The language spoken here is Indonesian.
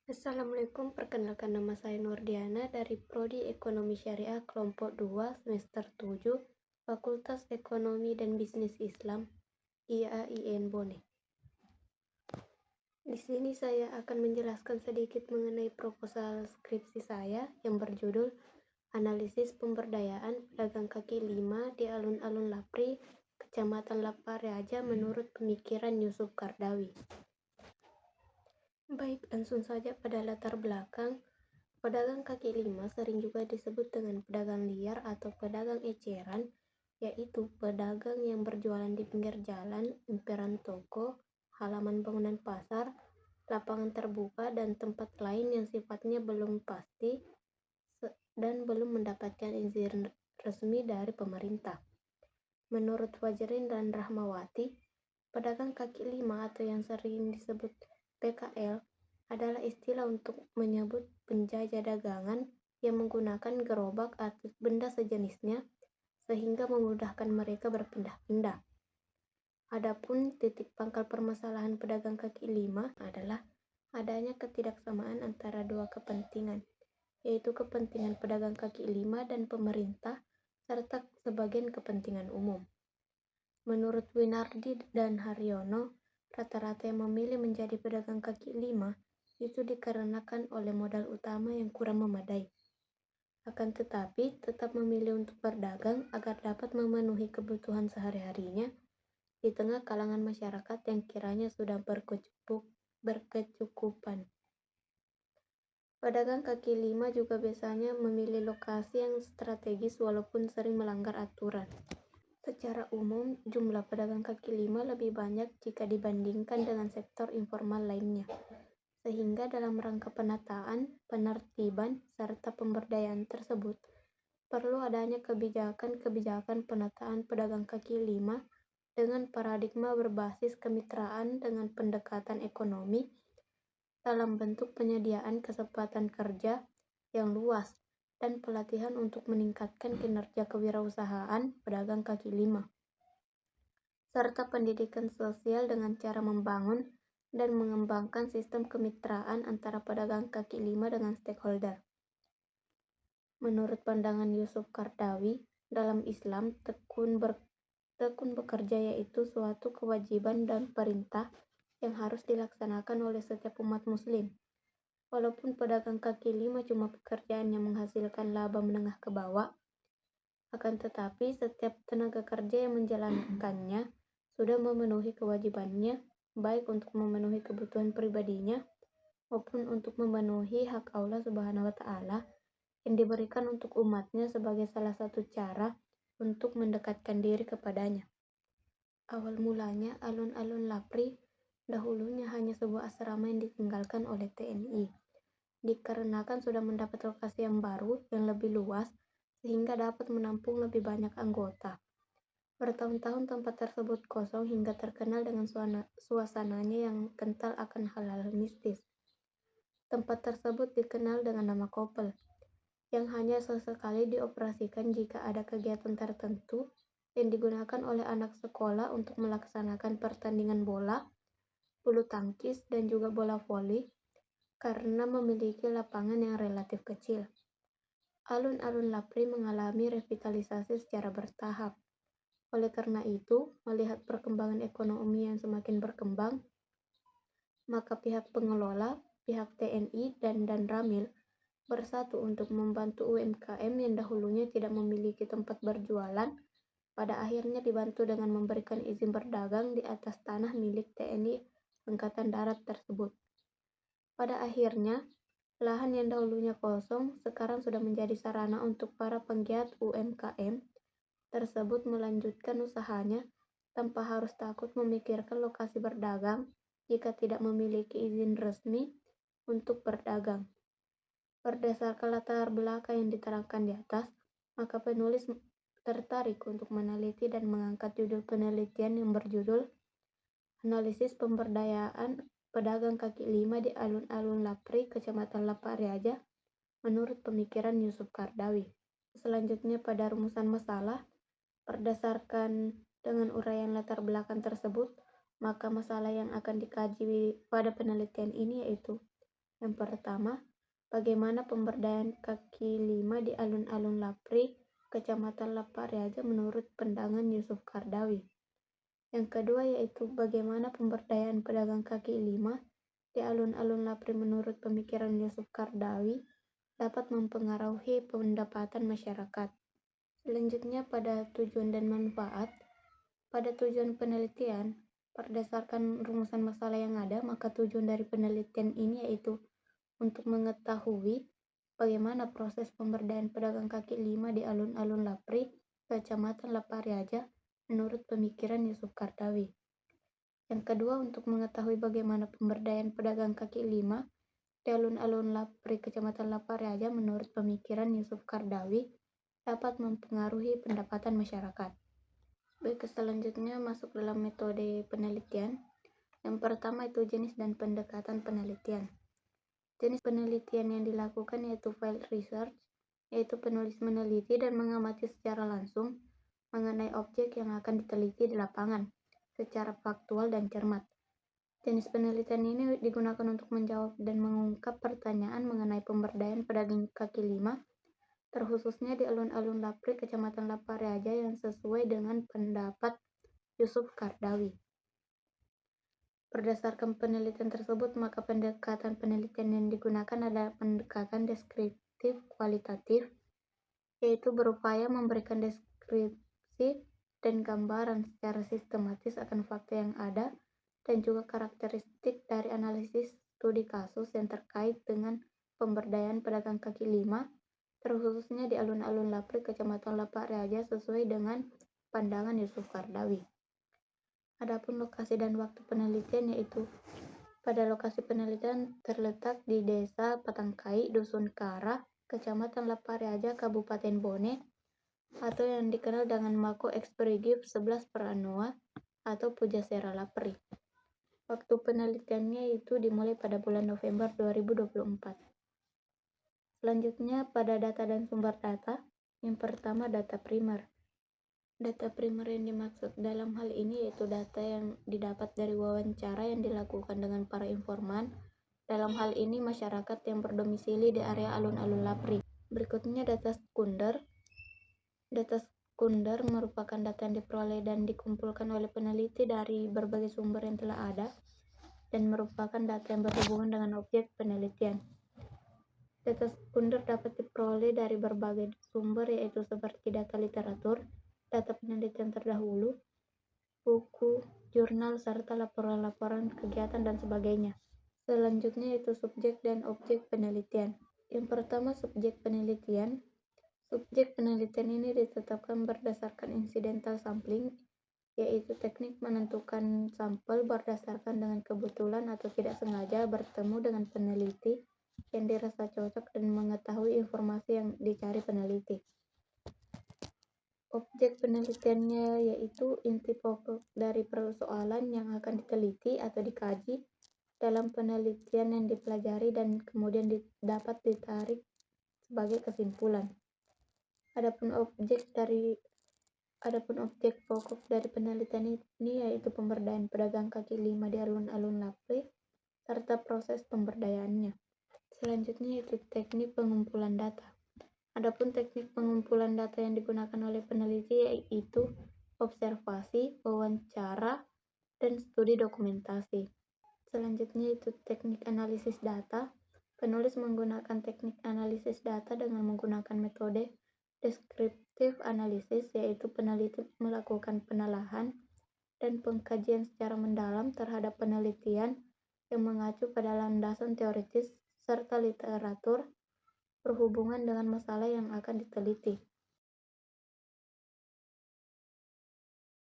Assalamualaikum, perkenalkan nama saya Nurdiana dari Prodi Ekonomi Syariah Kelompok 2 semester 7 Fakultas Ekonomi dan Bisnis Islam IAIN Bone. Di sini saya akan menjelaskan sedikit mengenai proposal skripsi saya yang berjudul Analisis Pemberdayaan Pedagang Kaki Lima di Alun-Alun Lapri, Kecamatan Lapariaja menurut pemikiran Yusuf Kardawi. Baik, langsung saja pada latar belakang. Pedagang kaki lima sering juga disebut dengan pedagang liar atau pedagang eceran, yaitu pedagang yang berjualan di pinggir jalan, emperan toko, halaman bangunan pasar, lapangan terbuka, dan tempat lain yang sifatnya belum pasti dan belum mendapatkan izin resmi dari pemerintah. Menurut Fajrin dan Rahmawati, pedagang kaki lima atau yang sering disebut PKL adalah istilah untuk menyebut penjajah dagangan yang menggunakan gerobak atau benda sejenisnya sehingga memudahkan mereka berpindah-pindah. Adapun titik pangkal permasalahan pedagang kaki lima adalah adanya ketidaksamaan antara dua kepentingan, yaitu kepentingan pedagang kaki lima dan pemerintah serta sebagian kepentingan umum. Menurut Winardi dan Haryono, rata-rata yang memilih menjadi pedagang kaki lima itu dikarenakan oleh modal utama yang kurang memadai. Akan tetapi, tetap memilih untuk berdagang agar dapat memenuhi kebutuhan sehari-harinya di tengah kalangan masyarakat yang kiranya sudah berkecukupan. Pedagang kaki lima juga biasanya memilih lokasi yang strategis walaupun sering melanggar aturan. Secara umum, jumlah pedagang kaki lima lebih banyak jika dibandingkan dengan sektor informal lainnya. Sehingga dalam rangka penataan, penertiban, serta pemberdayaan tersebut, perlu adanya kebijakan penataan pedagang kaki lima dengan paradigma berbasis kemitraan dengan pendekatan ekonomi dalam bentuk penyediaan kesempatan kerja yang luas dan pelatihan untuk meningkatkan kinerja kewirausahaan pedagang kaki lima, serta pendidikan sosial dengan cara membangun dan mengembangkan sistem kemitraan antara pedagang kaki lima dengan stakeholder. Menurut pandangan Yusuf Kardawi, dalam Islam, tekun bekerja yaitu suatu kewajiban dan perintah yang harus dilaksanakan oleh setiap umat muslim. Walaupun pedagang kaki lima cuma pekerjaan yang menghasilkan laba menengah ke bawah, akan tetapi setiap tenaga kerja yang menjalankannya sudah memenuhi kewajibannya, baik untuk memenuhi kebutuhan pribadinya maupun untuk memenuhi hak Allah Subhanahu wa Ta'ala yang diberikan untuk umatnya sebagai salah satu cara untuk mendekatkan diri kepadanya. Awal mulanya alun-alun Lapri dahulunya hanya sebuah asrama yang ditinggalkan oleh TNI. Dikarenakan sudah mendapat lokasi yang baru yang lebih luas sehingga dapat menampung lebih banyak anggota. Bertahun-tahun tempat tersebut kosong hingga terkenal dengan suasananya yang kental akan hal-hal mistis. Tempat tersebut dikenal dengan nama Kopel, yang hanya sesekali dioperasikan jika ada kegiatan tertentu yang digunakan oleh anak sekolah untuk melaksanakan pertandingan bola, bulu tangkis, dan juga bola voli karena memiliki lapangan yang relatif kecil. Alun-alun Lapri mengalami revitalisasi secara bertahap. Oleh karena itu, melihat perkembangan ekonomi yang semakin berkembang, maka pihak pengelola, pihak TNI, dan Ramil bersatu untuk membantu UMKM yang dahulunya tidak memiliki tempat berjualan, pada akhirnya dibantu dengan memberikan izin berdagang di atas tanah milik TNI Angkatan Darat tersebut. Pada akhirnya, lahan yang dahulunya kosong sekarang sudah menjadi sarana untuk para penggiat UMKM tersebut melanjutkan usahanya tanpa harus takut memikirkan lokasi berdagang jika tidak memiliki izin resmi untuk berdagang. Berdasarkan latar belakang yang diterangkan di atas, maka penulis tertarik untuk meneliti dan mengangkat judul penelitian yang berjudul Analisis Pemberdayaan Pedagang Kaki Lima di Alun-Alun Lapri, Kecamatan Lapariaja, menurut pemikiran Yusuf Kardawi. Selanjutnya pada rumusan masalah, berdasarkan dengan uraian latar belakang tersebut, maka masalah yang akan dikaji pada penelitian ini yaitu Yang pertama, bagaimana pemberdayaan kaki lima di alun-alun Lapri, Kecamatan Lapariaja menurut pandangan Yusuf Kardawi. Yang kedua yaitu bagaimana pemberdayaan pedagang kaki lima di alun-alun Lapri menurut pemikiran Yusuf Kardawi dapat mempengaruhi pendapatan masyarakat. Selanjutnya pada tujuan dan manfaat. Pada tujuan penelitian, berdasarkan rumusan masalah yang ada, maka tujuan dari penelitian ini yaitu untuk mengetahui bagaimana proses pemberdayaan pedagang kaki lima di alun-alun Lapri, Kecamatan Lapariaja, menurut pemikiran Yusuf Kardawi. Yang kedua, untuk mengetahui bagaimana pemberdayaan pedagang kaki lima di alun-alun Lapri, Kecamatan Lapariaja, menurut pemikiran Yusuf Kardawi, dapat mempengaruhi pendapatan masyarakat. Baik, selanjutnya masuk dalam metode penelitian. Yang pertama itu jenis dan pendekatan penelitian. Jenis penelitian yang dilakukan yaitu field research, yaitu penulis meneliti dan mengamati secara langsung mengenai objek yang akan diteliti di lapangan, secara faktual dan cermat. Jenis penelitian ini digunakan untuk menjawab dan mengungkap pertanyaan mengenai pemberdayaan pedagang kaki lima, terkhususnya di alun-alun Lapri, Kecamatan Lapariaja yang sesuai dengan pendapat Yusuf Kardawi. Berdasarkan penelitian tersebut, maka pendekatan penelitian yang digunakan adalah pendekatan deskriptif kualitatif, yaitu berupaya memberikan deskripsi dan gambaran secara sistematis akan fakta yang ada dan juga karakteristik dari analisis studi kasus yang terkait dengan pemberdayaan pedagang kaki lima, terkhususnya di alun-alun Lapri, Kecamatan Lapariaja sesuai dengan pandangan Yusuf Kardawi. Adapun lokasi dan waktu penelitian yaitu pada lokasi penelitian terletak di Desa Patangkai, Dusun Kara, Kecamatan Lapariaja, Kabupaten Bone, atau yang dikenal dengan Mako Eksperigif 11 Peranoa atau Pujasera Lapri. Waktu penelitiannya itu dimulai pada bulan November 2024. Selanjutnya pada data dan sumber data. Yang pertama data primer. Data primer yang dimaksud dalam hal ini yaitu data yang didapat dari wawancara yang dilakukan dengan para informan, dalam hal ini masyarakat yang berdomisili di area alun-alun Lapri. Berikutnya data sekunder. Data sekunder merupakan data yang diperoleh dan dikumpulkan oleh peneliti dari berbagai sumber yang telah ada dan merupakan data yang berhubungan dengan objek penelitian. Data sekunder dapat diperoleh dari berbagai sumber yaitu seperti data literatur, data penelitian terdahulu, buku, jurnal, serta laporan-laporan kegiatan dan sebagainya. Selanjutnya yaitu subjek dan objek penelitian. Yang pertama subjek penelitian. Subjek penelitian ini ditetapkan berdasarkan incidental sampling, yaitu teknik menentukan sampel berdasarkan dengan kebetulan atau tidak sengaja bertemu dengan peneliti yang dirasa cocok dan mengetahui informasi yang dicari peneliti. Objek penelitiannya yaitu inti pokok dari persoalan yang akan diteliti atau dikaji dalam penelitian yang dipelajari dan kemudian dapat ditarik sebagai kesimpulan. Adapun objek pokok dari penelitian ini yaitu pemberdayaan pedagang kaki lima di alun-alun Lapri serta proses pemberdayaannya. Selanjutnya yaitu teknik pengumpulan data. Adapun teknik pengumpulan data yang digunakan oleh peneliti yaitu observasi, wawancara, dan studi dokumentasi. Selanjutnya itu teknik analisis data. Penulis menggunakan teknik analisis data dengan menggunakan metode deskriptif analisis, yaitu peneliti melakukan penelaahan dan pengkajian secara mendalam terhadap penelitian yang mengacu pada landasan teoritis serta literatur berhubungan dengan masalah yang akan diteliti.